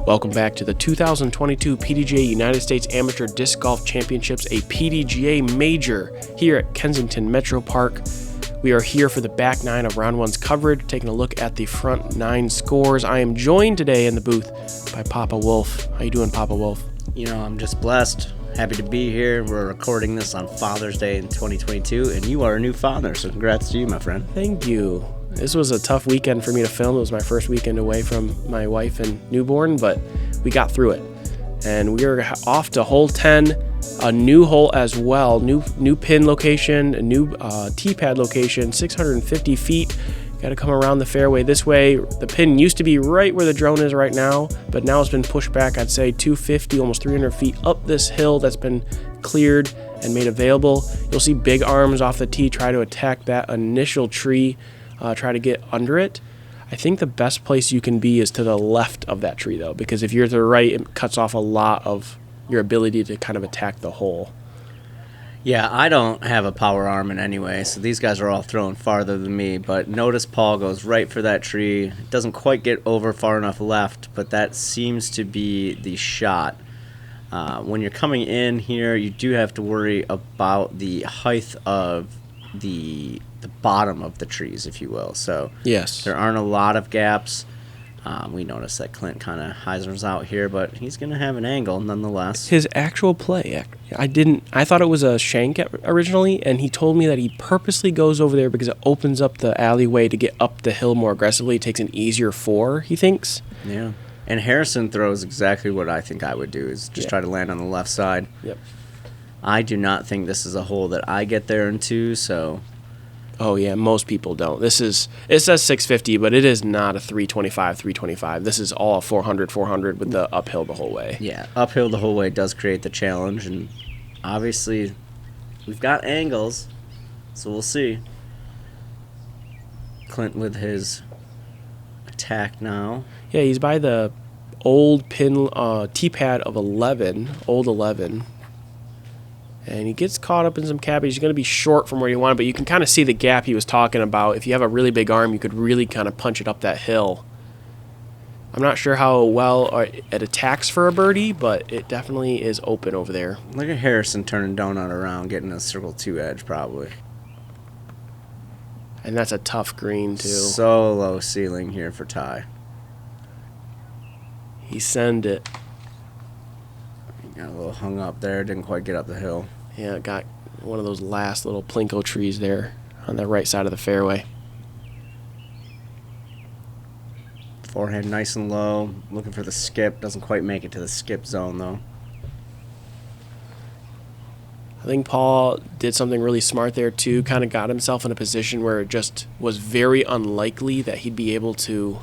Welcome back to the 2022 PDGA United States Amateur Disc Golf Championships, a PDGA Major here at Kensington Metro Park. We are here for the back nine of round one's coverage, taking a look at the front nine scores. I am joined today in the booth by Papa Wolf. How you doing, Papa Wolf? You know, I'm just blessed. Happy to be here. We're recording this on Father's Day in 2022, and you are a new father, so congrats to you, my friend. Thank you. This was a tough weekend for me to film. It was my first weekend away from my wife and newborn, but we got through it. And we are off to hole 10, a new hole as well, new pin location, a new tee pad location, 650 feet. Got to come around the fairway this way. The pin used to be right where the drone is right now, but now it's been pushed back, I'd say 250, almost 300 feet up this hill that's been cleared and made available. You'll see big arms off the tee try to attack that initial tree, try to get under it. I think the best place you can be is to the left of that tree, though, because if you're to the right, it cuts off a lot of your ability to kind of attack the hole. Yeah, I don't have a power arm in any way, so these guys are all throwing farther than me, but notice Paul goes right for that tree. It doesn't quite get over far enough left, but that seems to be the shot. When you're coming in here, you do have to worry about the height of the bottom of the trees, if you will. So yes, there aren't a lot of gaps. We noticed that Clint kind of hyzers out here, but he's going to have an angle nonetheless. His actual play, I thought it was a shank originally, and he told me that he purposely goes over there because it opens up the alleyway to get up the hill more aggressively. It takes an easier four, he thinks. Yeah. And Harrison throws exactly what I think I would do, is just try to land on the left side. Yep. I do not think this is a hole that I get there into, so... Oh, yeah, most people don't. It says 650, but it is not a 325. This is all a 400 with the uphill the whole way. Yeah, uphill the whole way does create the challenge, and obviously we've got angles, so we'll see. Clint with his attack now. Yeah, he's by the old pin tee pad of 11, old 11. And he gets caught up in some cabbage. He's going to be short from where you want it, but you can kind of see the gap he was talking about. If you have a really big arm, you could really kind of punch it up that hill. I'm not sure how well it attacks for a birdie, but it definitely is open over there. Look at Harrison turning donut around, getting a circle 2 edge probably. And that's a tough green, too. So low ceiling here for Ty. He sent it. Got a little hung up there, didn't quite get up the hill. Yeah, it got one of those last little plinko trees there on the right side of the fairway. Forehand nice and low, looking for the skip. Doesn't quite make it to the skip zone, though. I think Paul did something really smart there, too. Kind of got himself in a position where it just was very unlikely that he'd be able to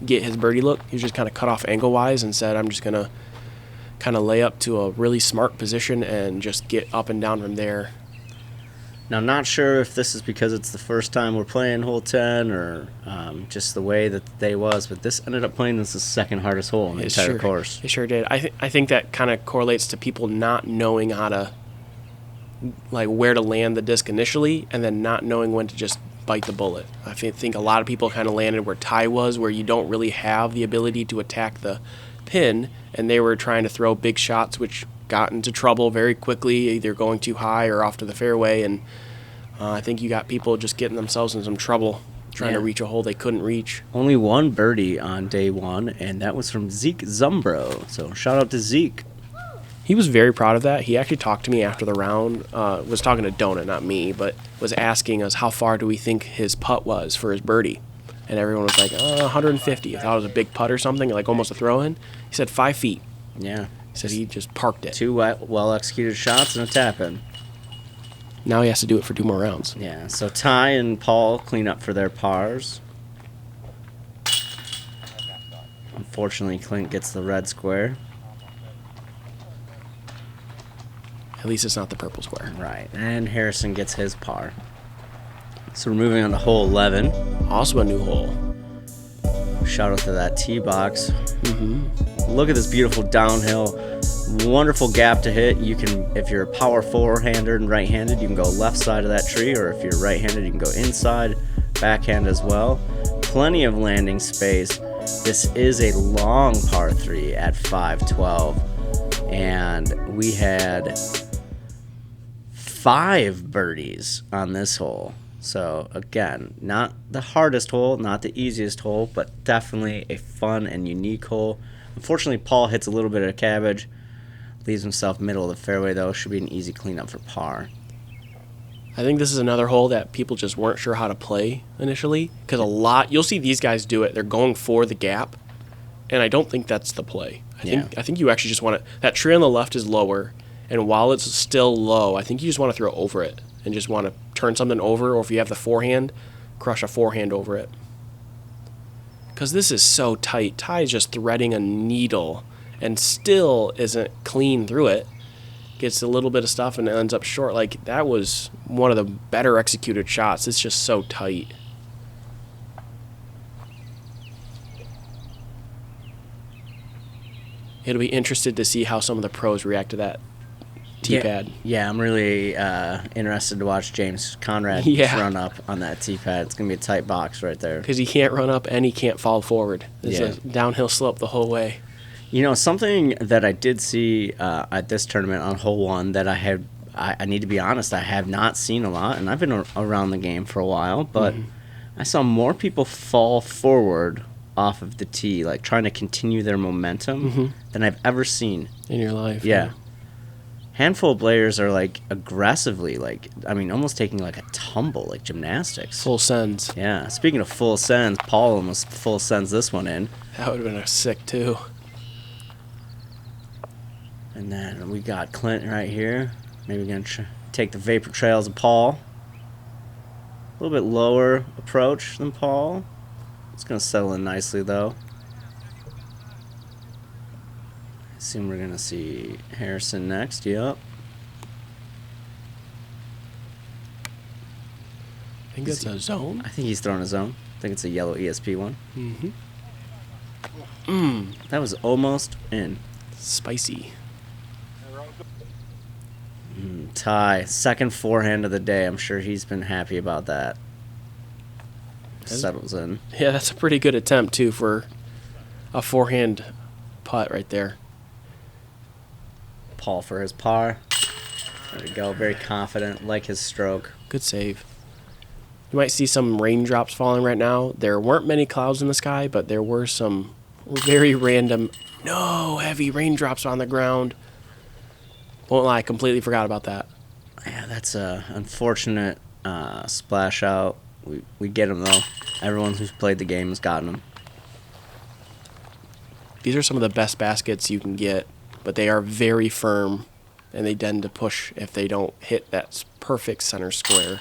get his birdie look. He was just kind of cut off angle-wise and said, I'm just going to kind of lay up to a really smart position and just get up and down from there. Now, not sure if this is because it's the first time we're playing hole 10 or just the way that the day was, but this ended up playing as the second hardest hole in the entire course. It sure did. I think that kind of correlates to people not knowing how to, like, where to land the disc initially and then not knowing when to just bite the bullet. I think a lot of people kind of landed where Ty was, where you don't really have the ability to attack the pin, and they were trying to throw big shots which got into trouble very quickly, either going too high or off to the fairway, and I think you got people just getting themselves in some trouble trying to reach a hole they couldn't reach. Only one birdie on day one, and that was from Zeke Zumbro, so shout out to Zeke. He was very proud of that. He actually talked to me after the round, was talking to Donut, not me, but was asking us how far do we think his putt was for his birdie. And everyone was like, 150. I thought it was a big putt or something, like almost a throw-in. He said 5 feet. Yeah. He said he just parked it. 2 well-executed shots and a tap-in. Now he has to do it for 2 more rounds. Yeah, so Ty and Paul clean up for their pars. Unfortunately, Clint gets the red square. At least it's not the purple square. Right, and Harrison gets his par. So we're moving on to hole 11. Also a new hole. Shout out to that tee box. Look at this beautiful downhill. Wonderful gap to hit. You can, if you're a power forehander and right-handed, you can go left side of that tree, or if you're right-handed, you can go inside, backhand as well. Plenty of landing space. This is a long par 3 at 512, and we had 5 birdies on this hole. So again, not the hardest hole, not the easiest hole, but definitely a fun and unique hole. Unfortunately, Paul hits a little bit of cabbage, leaves himself middle of the fairway though. Should be an easy cleanup for par. I think this is another hole that people just weren't sure how to play initially, because you'll see these guys do it. They're going for the gap, and I don't think that's the play. I think you actually just want to. That tree on the left is lower, and while it's still low, I think you just want to throw over it and just want to turn something over, or if you have the forehand, crush a forehand over it. Because this is so tight. Ty is just threading a needle and still isn't clean through it. Gets a little bit of stuff and ends up short. Like, that was one of the better executed shots. It's just so tight. It'll be interested to see how some of the pros react to that tee pad. Yeah, I'm really interested to watch James Conrad run up on that tee pad. It's going to be a tight box right there. Because he can't run up and he can't fall forward. It's a downhill slope the whole way. You know, something that I did see at this tournament on hole 1 that I need to be honest, I have not seen a lot, and I've been around the game for a while, but I saw more people fall forward off of the tee, like trying to continue their momentum than I've ever seen. In your life. Yeah. Handful of players are like aggressively, almost taking like a tumble, like gymnastics. Full sends. Yeah. Speaking of full sends, Paul almost full sends this one in. That would have been a sick too. And then we got Clint right here. Maybe we're going to take the vapor trails of Paul. A little bit lower approach than Paul. It's going to settle in nicely, though. Assume we're going to see Harrison next. Yep. I think that's a zone. I think he's throwing a zone. I think it's a yellow ESP one. That was almost in. Spicy. Ty, second forehand of the day. I'm sure he's been happy about that. Settles in. Yeah, that's a pretty good attempt, too, for a forehand putt right there. Paul for his par. There we go. Very confident. Like his stroke. Good save. You might see some raindrops falling right now. There weren't many clouds in the sky, but there were some very random, heavy raindrops on the ground. Won't lie, I completely forgot about that. Yeah, that's a unfortunate splash out. We get them, though. Everyone who's played the game has gotten them. These are some of the best baskets you can get, but they are very firm, and they tend to push if they don't hit that perfect center square.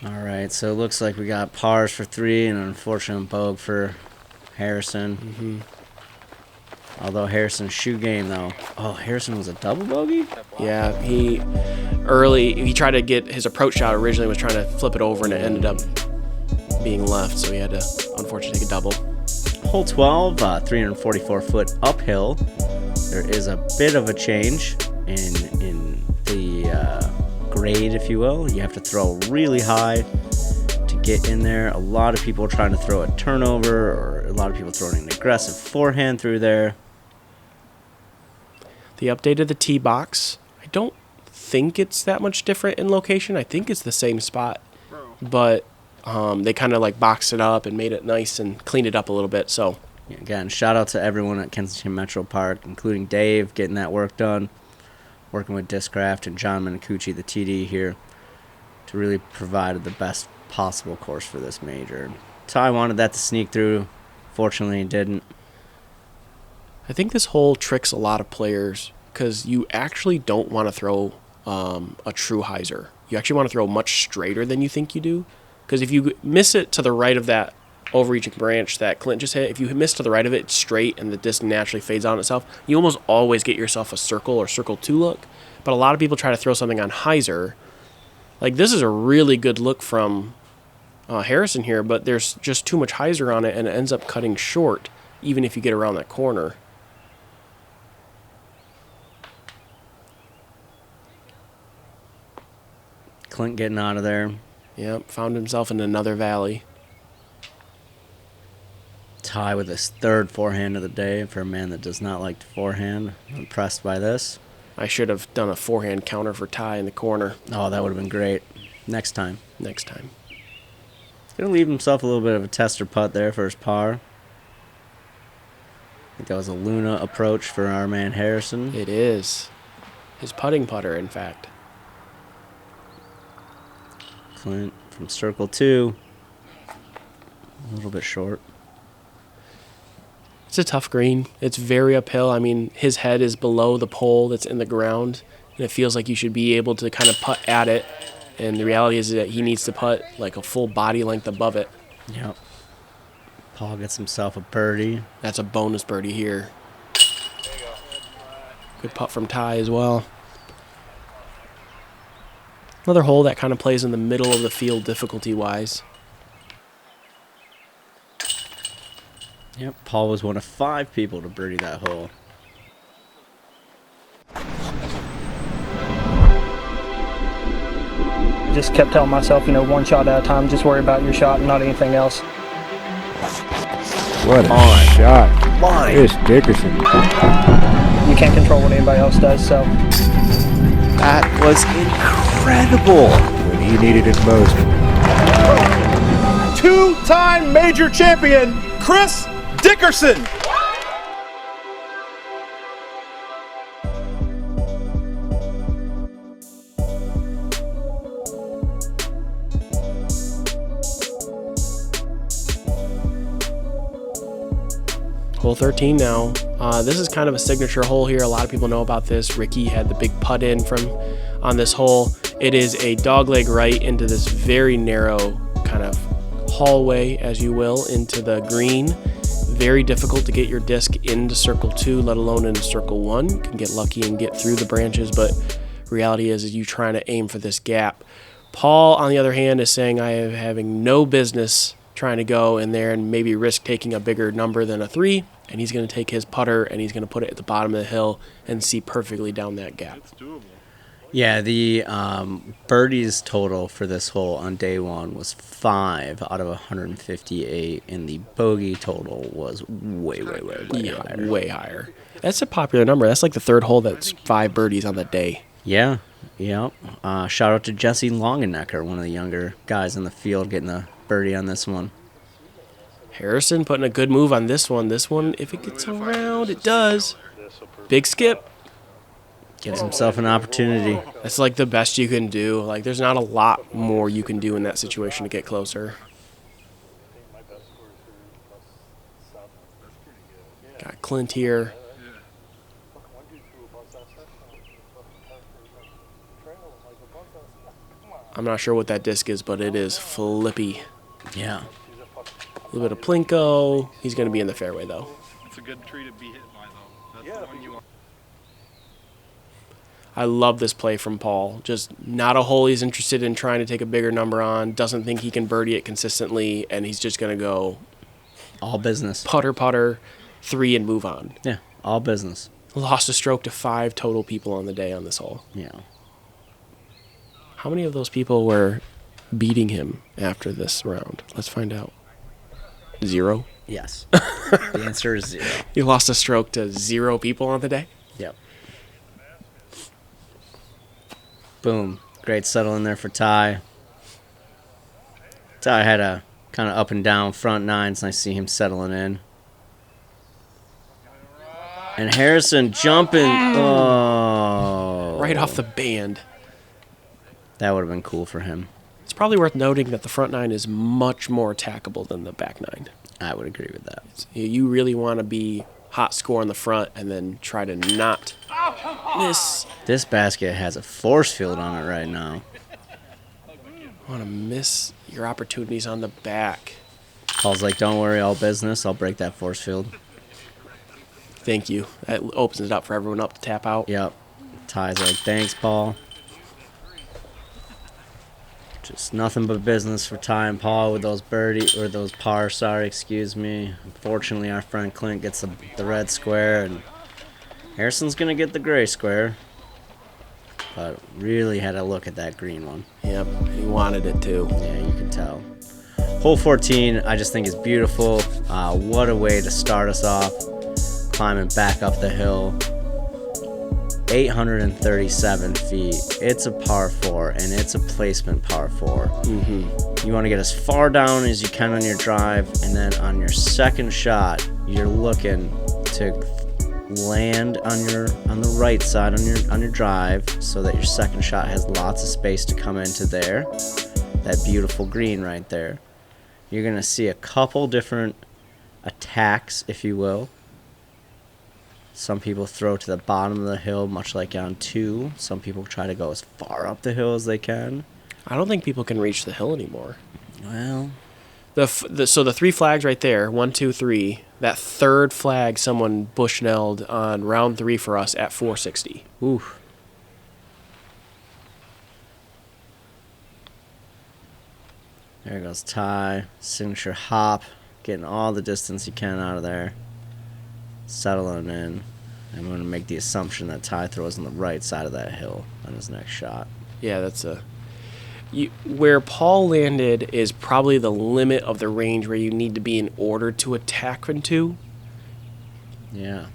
All right, so it looks like we got pars for 3 and an unfortunate bogue for Harrison. Although Harrison's shoe game, though. Oh, Harrison was a double bogey? Yeah, he tried to get his approach shot originally, was trying to flip it over, and it ended up being left, so he had to, unfortunately, take a double. Hole 12, 344-foot uphill. There is a bit of a change in the grade, if you will. You have to throw really high to get in there. A lot of people are trying to throw a turnover, or a lot of people throwing an aggressive forehand through there. The update of the tee box, I don't think it's that much different in location. I think it's the same spot, but they kind of like boxed it up and made it nice and cleaned it up a little bit. So again, shout out to everyone at Kensington Metro Park, including Dave, getting that work done, working with Discraft and John Minicucci, the TD here, to really provide the best possible course for this major. Ty wanted that to sneak through. Fortunately, it didn't. I think this hole tricks a lot of players because you actually don't want to throw a true hyzer. You actually want to throw much straighter than you think you do, because if you miss it to the right of that overreaching branch that Clint just hit, if you miss to the right of it, it's straight and the disc naturally fades on itself. You almost always get yourself a circle or circle 2 look, but a lot of people try to throw something on hyzer. Like, this is a really good look from Harrison here, but there's just too much hyzer on it, and it ends up cutting short, even if you get around that corner. Clint getting out of there. Yep, found himself in another valley. Ty with his third forehand of the day for a man that does not like to forehand. I'm impressed by this. I should have done a forehand counter for Ty in the corner. Oh, that would have been great. Next time. Next time. He's going to leave himself a little bit of a tester putt there for his par. I think that was a Luna approach for our man Harrison. It is. His putting putter, in fact. Clint from circle 2. A little bit short. It's a tough green. It's very uphill. I mean, his head is below the pole that's in the ground, and it feels like you should be able to kind of putt at it. And the reality is that he needs to putt like a full body length above it. Yep. Paul gets himself a birdie. That's a bonus birdie here. Good putt from Ty as well. Another hole that kind of plays in the middle of the field difficulty-wise. Yep, Paul was one of 5 people to birdie that hole. I just kept telling myself, you know, one shot at a time, just worry about your shot and not anything else. What a shot. Here's Dickerson. You can't control what anybody else does, so. That was incredible when he needed it most. Two-time major champion, Chris Dickerson. Hole 13 now. This is kind of a signature hole here. A lot of people know about this. Ricky had the big putt in on this hole. It is a dogleg right into this very narrow kind of hallway, as you will, into the green. Very difficult to get your disc into circle 2, let alone into circle 1. You can get lucky and get through the branches, but reality is you trying to aim for this gap. Paul, on the other hand, is saying I am having no business trying to go in there and maybe risk taking a bigger number than a 3, and he's going to take his putter and he's going to put it at the bottom of the hill and see perfectly down that gap. Yeah, the birdies total for this hole on day 1 was 5 out of 158, and the bogey total was way higher. Way higher. That's a popular number. That's like the third hole that's 5 birdies on the day. Yeah. Shout out to Jesse Longenecker, one of the younger guys in the field, getting a birdie on this one. Harrison putting a good move on this one. This one, if it gets around, it does. Big skip. Gives himself an opportunity. That's like the best you can do. Like, there's not a lot more you can do in that situation to get closer. Got Clint here. I'm not sure what that disc is, but it is flippy. Yeah. A little bit of plinko. He's going to be in the fairway, though. It's a good tree to be hit by, though. That's the one you want. I love this play from Paul. Just not a hole he's interested in trying to take a bigger number on. Doesn't think he can birdie it consistently, and he's just going to go all business. Putter, 3, and move on. Yeah, all business. Lost a stroke to 5 total people on the day on this hole. Yeah. How many of those people were beating him after this round? Let's find out. 0? Yes. The answer is 0. You lost a stroke to 0 people on the day? Yep. Boom. Great settle in there for Ty. Ty had a kind of up and down front 9s. Nice to see him settling in. And Harrison jumping. Oh. Right off the band. That would have been cool for him. It's probably worth noting that the front 9 is much more attackable than the back 9. I would agree with that. You really want to be hot score on the front and then try to not miss. This basket has a force field on it right now. Want to miss your opportunities on the back. Paul's like, don't worry, all business. I'll break that force field. Thank you. That opens it up for everyone up to tap out. Yep. Ty's like, thanks, Paul. Just nothing but business for Ty and Paul with those pars, excuse me. Unfortunately, our friend Clint gets the red square, and Harrison's going to get the gray square. But really had a look at that green one. Yep, he wanted it too. Yeah, you can tell. Hole 14, I just think is beautiful. What a way to start us off. Climbing back up the hill. 837 feet. It's a par 4, and it's a placement par 4. You want to get as far down as you can on your drive, and then on your second shot, you're looking to land on the right side on your drive, so that your second shot has lots of space to come into there. That beautiful green right there. You're gonna see a couple different attacks, if you will. Some people throw to the bottom of the hill, much like on 2. Some people try to go as far up the hill as they can. I don't think people can reach the hill anymore. Well, So the 3 flags right there, 1, 2, 3. That third flag, someone bushnelled on round 3 for us at 460. ooh. There goes Ty. Signature hop. Getting all the distance you can out of there. Settling in. I'm going to make the assumption that Ty throws on the right side of that hill on his next shot. Yeah, that's where Paul landed is probably the limit of the range where you need to be in order to attack into. Yeah.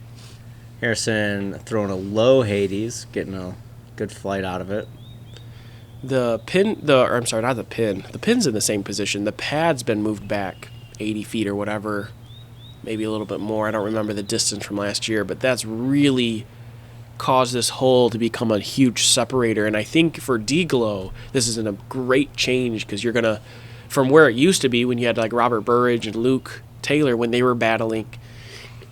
Harrison throwing a low Hades, getting a good flight out of it. The pin's in the same position. The pad's been moved back 80 feet or whatever, maybe a little bit more. I don't remember the distance from last year, but that's really caused this hole to become a huge separator. And I think for D-Glow, this is a great change, because you're going to, from where it used to be when you had like Robert Burridge and Luke Taylor when they were battling,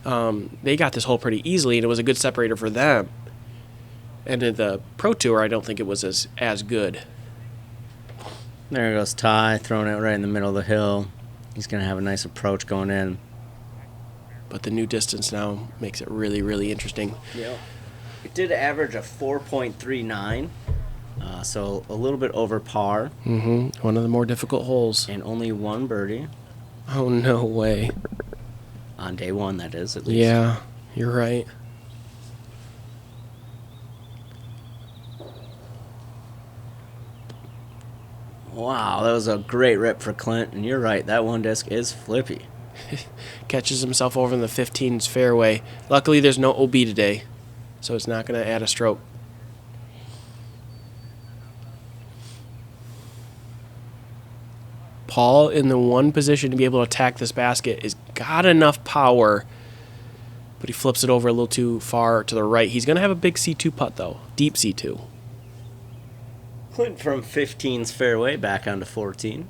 they got this hole pretty easily, and it was a good separator for them. And in the Pro Tour, I don't think it was as good. There goes Ty, throwing it right in the middle of the hill. He's going to have a nice approach going in. But the new distance now makes it really, really interesting. Yeah. It did average a 4.39, so a little bit over par. One of the more difficult holes. And only 1 birdie. Oh, no way. On day 1, that is, at least. Yeah, you're right. Wow, that was a great rip for Clint, and you're right, that 1 disc is flippy. Catches himself over in the 15's fairway. Luckily, there's no OB today, so it's not going to add a stroke. Paul, in the one position to be able to attack this basket, is got enough power, but he flips it over a little too far to the right. He's going to have a big C2 putt, though. Deep C2. Clint from 15's fairway back onto 14.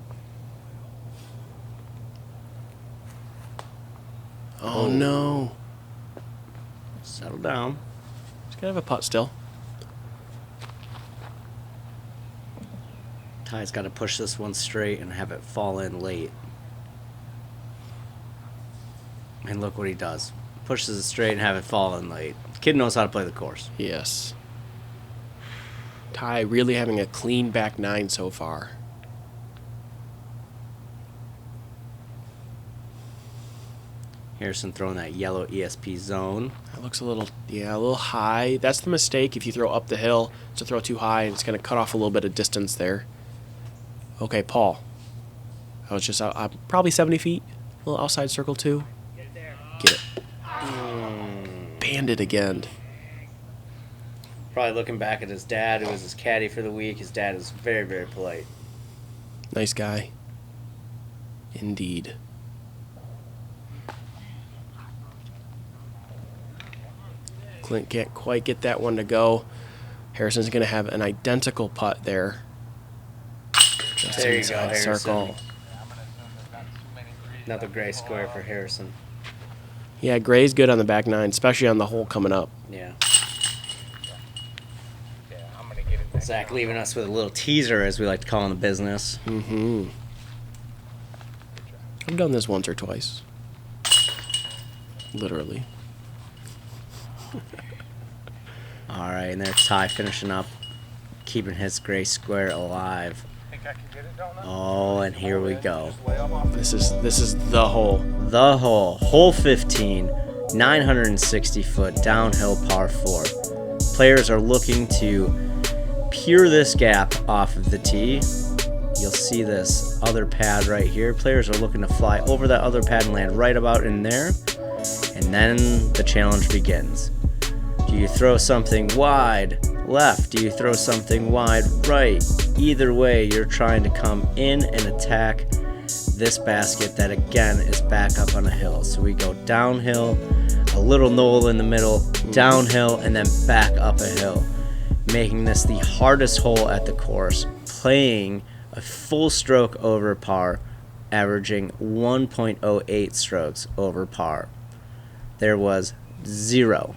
Oh, no. Settle down. He's going to have a putt still. Ty's got to push this one straight and have it fall in late. And look what he does. Pushes it straight and have it fall in late. Kid knows how to play the course. Yes. Ty really having a clean back 9 so far. Harrison throwing that yellow ESP zone. That looks a little high. That's the mistake if you throw up the hill, to throw too high, and it's going to cut off a little bit of distance there. Okay, Paul. I was just probably 70 feet. A little outside circle, too. Get it. Banned it again. Probably looking back at his dad, who was his caddy for the week. His dad is very, very polite. Nice guy. Indeed. Clint can't quite get that one to go. Harrison's going to have an identical putt there. Just There you inside go, the Harrison. circle. Another gray square for Harrison. Yeah, Gray's good on the back 9, especially on the hole coming up. Yeah. Zach leaving us with a little teaser, as we like to call in the business. Mm-hmm. I've done this once or twice. Literally. All right, and there's Ty finishing up, keeping his gray square alive. Oh, and here we go. This is the hole. The hole. Hole 15, 960-foot downhill par 4. Players are looking to peer this gap off of the tee. You'll see this other pad right here. Players are looking to fly over that other pad and land right about in there. And then the challenge begins. Do you throw something wide left? Do you throw something wide right? Either way, you're trying to come in and attack this basket that again is back up on a hill. So we go downhill, a little knoll in the middle, downhill, and then back up a hill, making this the hardest hole at the course, playing a full stroke over par, averaging 1.08 strokes over par. There was zero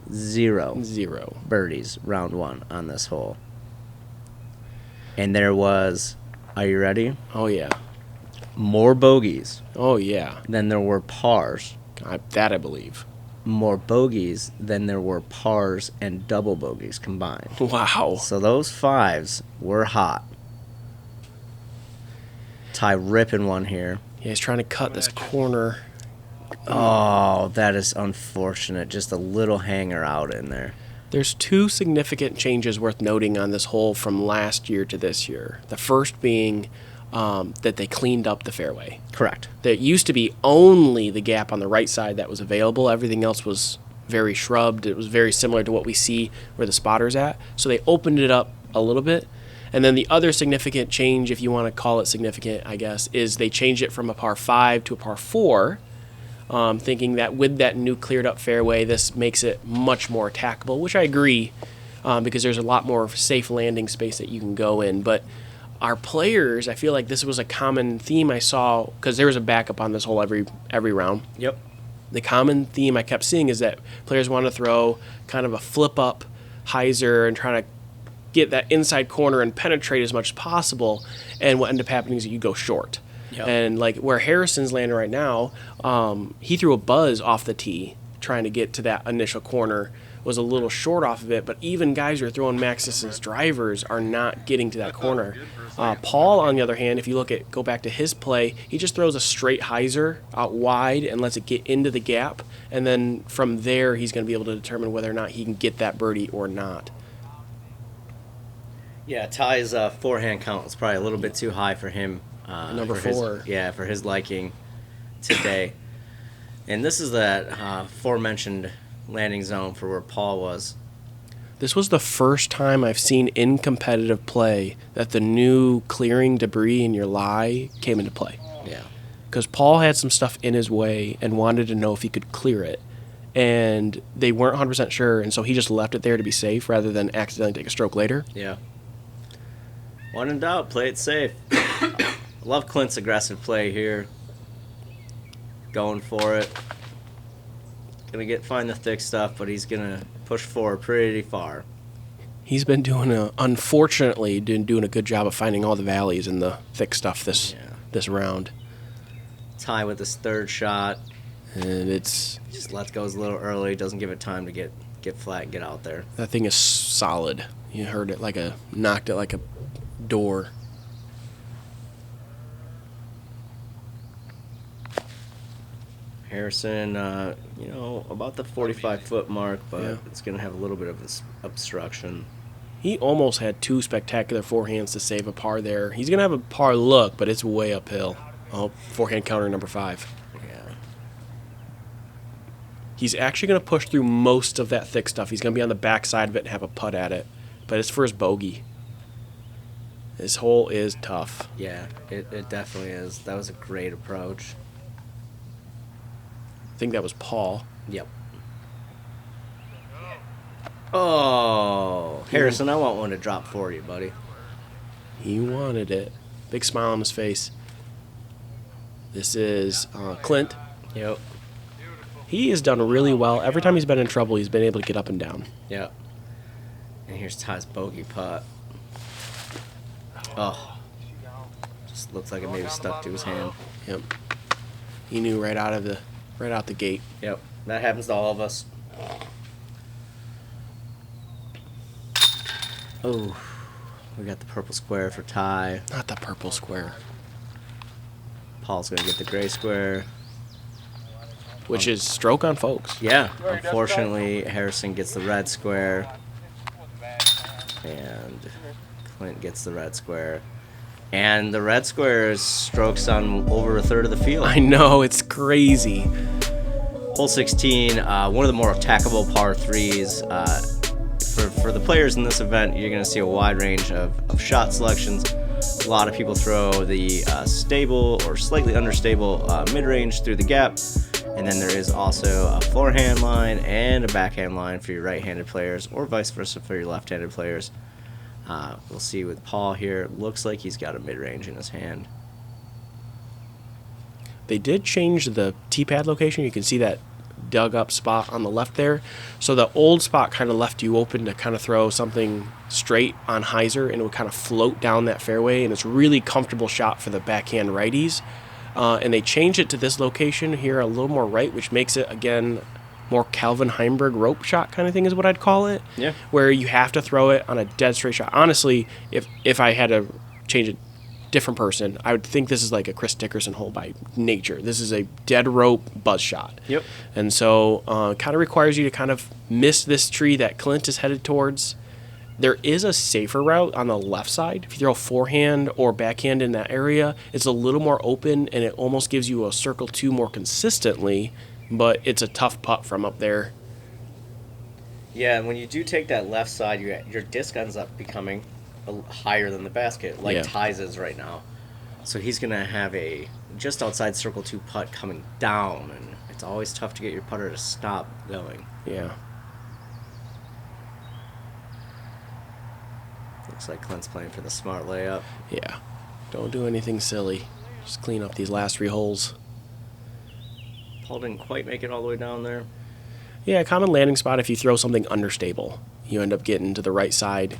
birdies round one on this hole. And there was, are you ready? Oh, yeah. More bogeys Oh, yeah. than there were pars. That I believe. More bogeys than there were pars and double bogeys combined. Wow. So those fives were hot. Ty ripping one here. Yeah, he's trying to cut this corner. Oh, that is unfortunate. Just a little hanger out in there. There's two significant changes worth noting on this hole from last year to this year. The first being that they cleaned up the fairway. Correct. There used to be only the gap on the right side that was available. Everything else was very shrubbed. It was very similar to what we see where the spotter's at. So they opened it up a little bit. And then the other significant change, if you want to call it significant, I guess, is they changed it from a par 5 to a par 4, thinking that with that new cleared up fairway, this makes it much more attackable, which I agree, because there's a lot more safe landing space that you can go in. But our players, I feel like this was a common theme I saw, because there was a backup on this hole every round. Yep. The common theme I kept seeing is that players want to throw kind of a flip-up hyzer and trying to get that inside corner and penetrate as much as possible, and what ended up happening is that you go short. Yep. And like where Harrison's landing right now, he threw a buzz off the tee trying to get to that initial corner, was a little short off of it, but even guys who are throwing max distance drivers are not getting to that corner. Paul, on the other hand, if you go back to his play, he just throws a straight hyzer out wide and lets it get into the gap, and then from there he's going to be able to determine whether or not he can get that birdie or not. Yeah, Ty's forehand count was probably a little bit too high for him. Number for 4. For his liking today. And this is that aforementioned landing zone for where Paul was. This was the first time I've seen in competitive play that the new clearing debris in your lie came into play. Yeah. Because Paul had some stuff in his way and wanted to know if he could clear it. And they weren't 100% sure, and so he just left it there to be safe rather than accidentally take a stroke later. Yeah. When in doubt, play it safe. Love Clint's aggressive play here. Going for it. Gonna find the thick stuff, but he's gonna push forward pretty far. He's been unfortunately doing a good job of finding all the valleys and the thick stuff this round. Ty with his third shot. And it's Just lets go a little early, doesn't give it time to get flat and get out there. that thing is solid. You heard it knocked it like a door. Harrison, about the 45-foot mark, but Yeah. it's going to have a little bit of this obstruction. He almost had 2 spectacular forehands to save a par there. He's going to have a par look, but it's way uphill. Oh, forehand counter number 5. Yeah. He's actually going to push through most of that thick stuff. He's going to be on the back side of it and have a putt at it. But it's for his bogey. This hole is tough. Yeah, it definitely is. That was a great approach. I think that was Paul. Yep. Oh, Harrison, I want one to drop for you, buddy. He wanted it. Big smile on his face. This is Clint. Yep. He has done really well. Every time he's been in trouble, he's been able to get up and down. Yep. And here's Ty's bogey putt. Oh. Just looks like it maybe stuck to his hand. Yep. He knew right out the gate. Yep. That happens to all of us. Oh. We got the purple square for Ty. Not the purple square, Paul's going to get the gray square. which is stroke on folks. Yeah. Unfortunately, Harrison gets the red square. And Clint gets the red square. And the red squares strokes on over a third of the field. I know, it's crazy. Hole 16, one of the more attackable par 3s. For the players in this event, you're going to see a wide range of shot selections. A lot of people throw the stable or slightly understable mid-range through the gap. And then there is also a forehand line and a backhand line for your right-handed players, or vice versa for your left-handed players. We'll see with Paul here. Looks like he's got a mid-range in his hand. They did change the tee pad location. You can see that dug up spot on the left there. So the old spot kind of left you open to kind of throw something straight on hyzer, and it would kind of float down that fairway, and it's a really comfortable shot for the backhand righties. And they changed it to this location here a little more right, which makes it, again, more Calvin Heimberg rope shot kind of thing is what I'd call it. Yeah. Where you have to throw it on a dead straight shot. Honestly, if I had to change it, different person, I would think this is like a Chris Dickerson hole by nature. This is a dead rope buzz shot. Yep. And so kind of requires you to kind of miss this tree that Clint is headed towards. There is a safer route on the left side. If you throw forehand or backhand in that area, it's a little more open, and it almost gives you a circle 2 more consistently, but it's a tough putt from up there. Yeah, and when you do take that left side, your disc ends up becoming higher than the basket, like Ty's is right now. So he's going to have a just outside circle 2 putt coming down, and it's always tough to get your putter to stop going. Yeah. Looks like Clint's playing for the smart layup. Yeah. Don't do anything silly. Just clean up these last 3 holes. Paul didn't quite make it all the way down there. Yeah, a common landing spot if you throw something understable. You end up getting to the right side.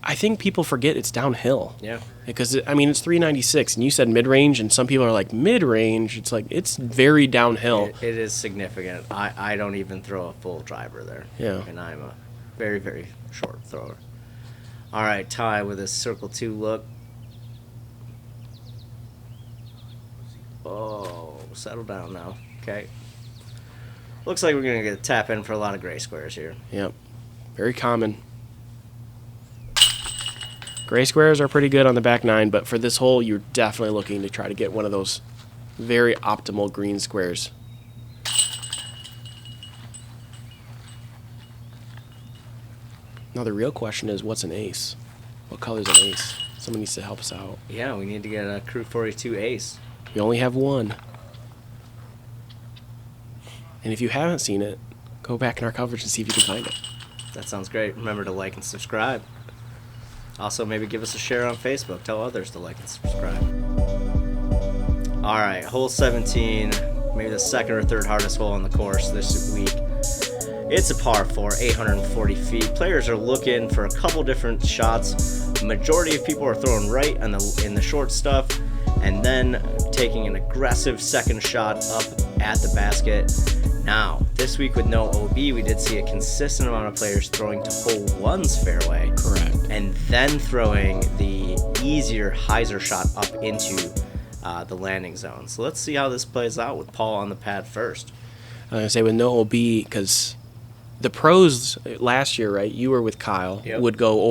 I think people forget it's downhill. Yeah. Because, I mean, it's 396, and you said mid-range, and some people are like, mid-range? It's like, it's very downhill. It is significant. I don't even throw a full driver there. Yeah. And I'm a very, very short thrower. All right, Ty with his circle 2 look. Oh, settle down now. Okay. Looks like we're going to get a tap in for a lot of gray squares here. Yep. Very common. Gray squares are pretty good on the back 9, but for this hole, you're definitely looking to try to get one of those very optimal green squares. Now the real question is, what's an ace? What color's an ace? Someone needs to help us out. Yeah, we need to get a Crew 42 ace. We only have one. And if you haven't seen it, go back in our coverage and see if you can find it. That sounds great. Remember to like and subscribe. Also, maybe give us a share on Facebook. Tell others to like and subscribe. All right, hole 17, maybe the second or third hardest hole on the course this week. It's a par 4, 840 feet. Players are looking for a couple different shots. Majority of people are throwing right in the short stuff, and then taking an aggressive second shot up at the basket. Now, this week with no OB, we did see a consistent amount of players throwing to hole 1's fairway. Correct. And then throwing the easier hyzer shot up into the landing zone. So let's see how this plays out with Paul on the pad first. I'm going to say with no OB, because the pros last year, right, you were with Kyle, Yep. would go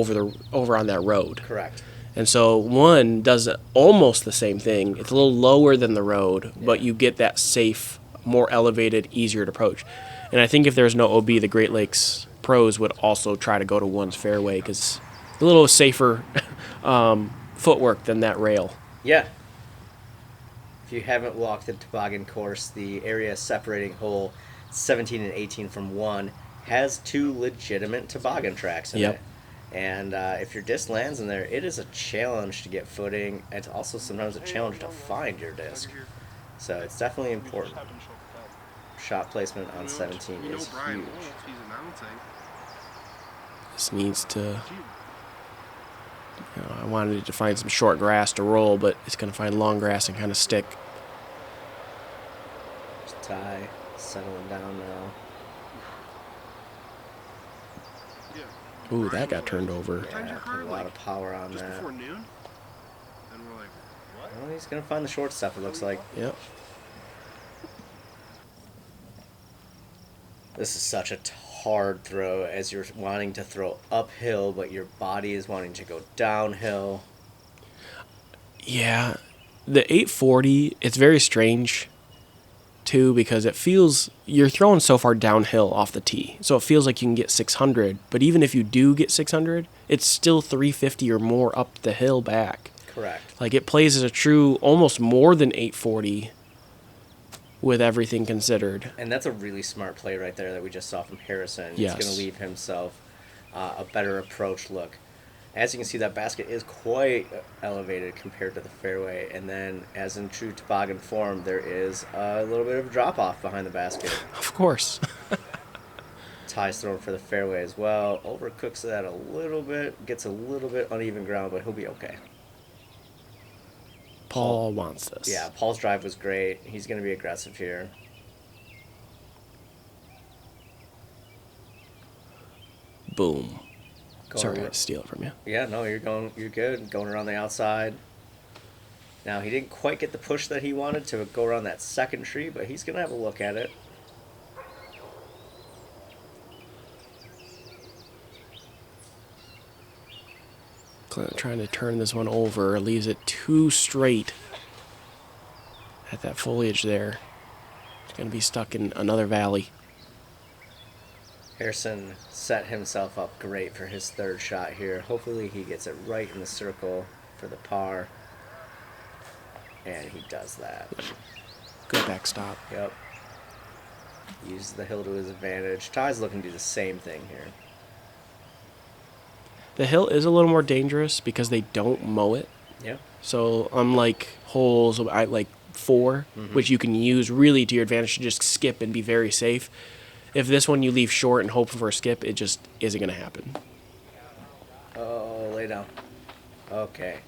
over on that road. Correct. And so one does almost the same thing. It's a little lower than the road, but you get that safe, more elevated, easier to approach. And I think if there's no OB, the Great Lakes pros would also try to go to 1's fairway because a little safer footwork than that rail. Yeah. If you haven't walked the Toboggan course, the area separating hole 17 and 18 from 1 has 2 legitimate toboggan tracks in Yep. it. And if your disc lands in there, it is a challenge to get footing. It's also sometimes a challenge to find your disc. So it's definitely important. Shot placement on 17 is huge. This needs to... I wanted to find some short grass to roll, but it's going to find long grass and kind of stick. Just Ty settling down now. Ooh, that got turned over. Yeah, put a lot of power on just that. before noon? And we're like, what? Well, he's going to find the short stuff, it looks like. Yep. This is such a hard throw as you're wanting to throw uphill, but your body is wanting to go downhill. Yeah, the 840, it's very strange, too, because it feels, you're throwing so far downhill off the tee, so it feels like you can get 600, but even if you do get 600, it's still 350 or more up the hill back. Correct. Like, it plays as a true, almost more than 840 with everything considered. And that's a really smart play right there that we just saw from Harrison. Yes. He's going to leave himself a better approach look. As you can see, that basket is quite elevated compared to the fairway. And then, as in true toboggan form, there is a little bit of a drop-off behind the basket. Of course. Ty's thrown for the fairway as well. Overcooks that a little bit. Gets a little bit uneven ground, but he'll be okay. Paul wants this. Yeah, Paul's drive was great. He's going to be aggressive here. Boom. Going Sorry, I over- had to steal it from you. Yeah, no, you're good. Going around the outside. Now, he didn't quite get the push that he wanted to go around that second tree, but he's going to have a look at it. Clint trying to turn this one over, leaves it too straight at that foliage there. It's going to be stuck in another valley. Harrison set himself up great for his third shot here. Hopefully he gets it right in the circle for the par. And he does that. Good backstop. Yep. Uses the hill to his advantage. Ty's looking to do the same thing here. The hill is a little more dangerous because they don't mow it. Yeah. So unlike holes like 4, which you can use really to your advantage to just skip and be very safe, if this one you leave short and hope for a skip, it just isn't going to happen. Oh, lay down. Okay.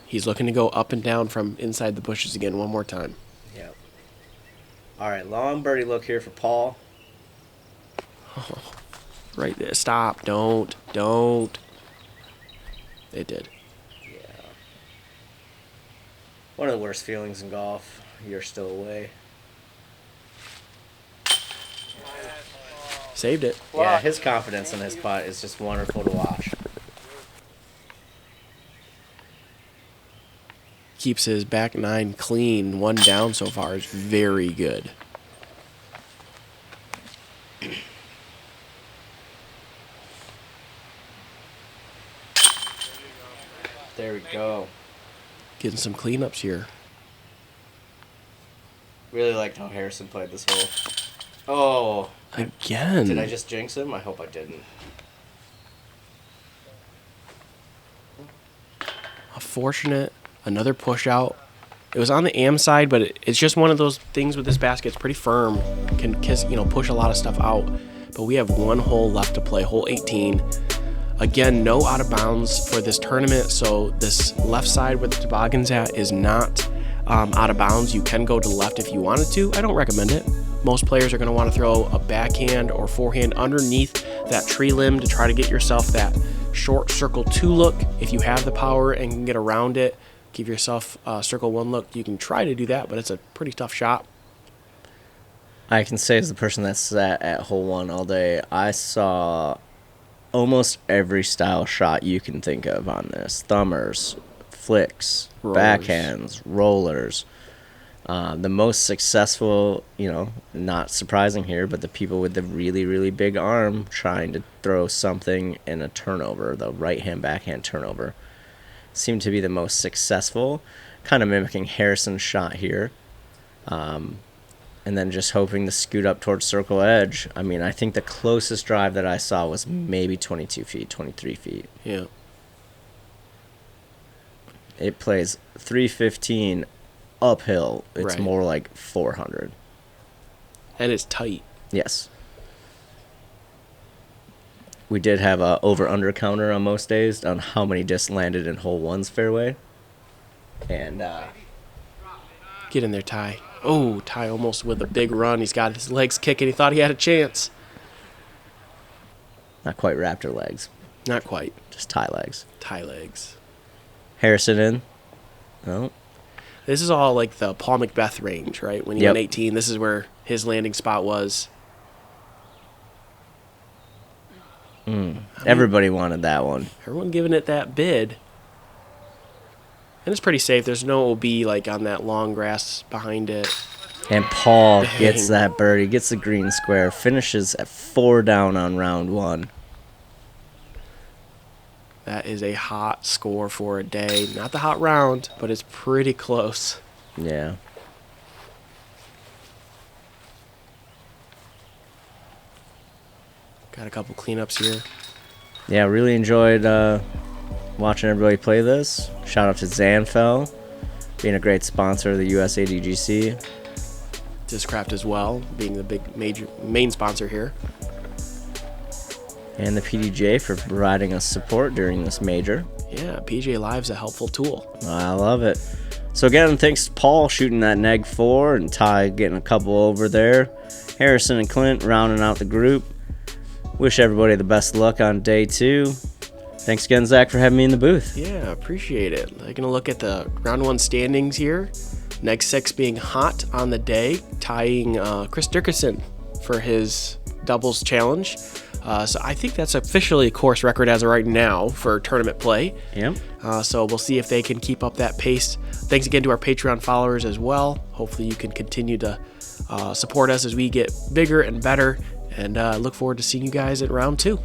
He's looking to go up and down from inside the bushes again one more time. Yep. All right, long birdie look here for Paul. Right there. Stop. Don't. It did. Yeah. One of the worst feelings in golf. You're still away. Saved it. Yeah, his confidence in his putt is just wonderful to watch. Keeps his back 9 clean. 1 down so far is very good. There we go. Getting some cleanups here. Really liked how Harrison played this hole. Oh. Again. Did I just jinx him? I hope I didn't. A fortunate. Another push out. It was on the am side, but it's just one of those things with this basket. It's pretty firm. Can push a lot of stuff out. But we have 1 hole left to play, hole 18. Again, no out of bounds for this tournament. So this left side where the toboggan's at is not out of bounds. You can go to the left if you wanted to. I don't recommend it. Most players are going to want to throw a backhand or forehand underneath that tree limb to try to get yourself that short circle 2 look. If you have the power and can get around it, give yourself a circle 1 look. You can try to do that, but it's a pretty tough shot. I can say as the person that sat at hole 1 all day, I saw almost every style shot you can think of on this. Thumbers, flicks, Rollers. backhands, rollers. The most successful, not surprising here, but the people with the really, really big arm trying to throw something in a turnover, the right-hand backhand turnover, seemed to be the most successful, kind of mimicking Harrison's shot here. And then just hoping to scoot up towards circle edge. I mean, I think the closest drive that I saw was maybe 22 feet, 23 feet. Yeah. It plays 315 uphill. It's Right. more like 400. And it's tight. Yes. We did have a over-under counter on most days on how many discs landed in hole 1's fairway. And Get in there, Ty. Oh, Ty almost with a big run. He's got his legs kicking. He thought he had a chance. not quite raptor legs, Not quite. just tie legs. Ty legs. Harrison in. No. This is all like the Paul Macbeth range, right? When he Yep. went 18, this is where his landing spot was. Everybody wanted that one. Everyone giving it that bid. And it's pretty safe. There's no OB like on that long grass behind it. And Paul Dang. gets that birdie, gets the green square, finishes at 4 down on round 1. That is a hot score for a day. Not the hot round, but it's pretty close. Yeah. Got a couple cleanups here. Yeah, really enjoyed watching everybody play this. Shout out to Zanfell, being a great sponsor of the USADGC. Discraft as well, being the main sponsor here. And the PDJ for providing us support during this major. Yeah, PJ Live's a helpful tool. I love it. So again, thanks to Paul shooting that neg 4 and Ty getting a couple over there. Harrison and Clint rounding out the group. Wish everybody the best luck on day 2. Thanks again, Zach, for having me in the booth. Yeah, appreciate it. Taking a look at the round 1 standings here. Neg 6 being hot on the day, tying Chris Dickerson for his doubles challenge. So I think that's officially a course record as of right now for tournament play. Yep. So we'll see if they can keep up that pace. Thanks again to our Patreon followers as well. Hopefully you can continue to support us as we get bigger and better. And look forward to seeing you guys at round 2.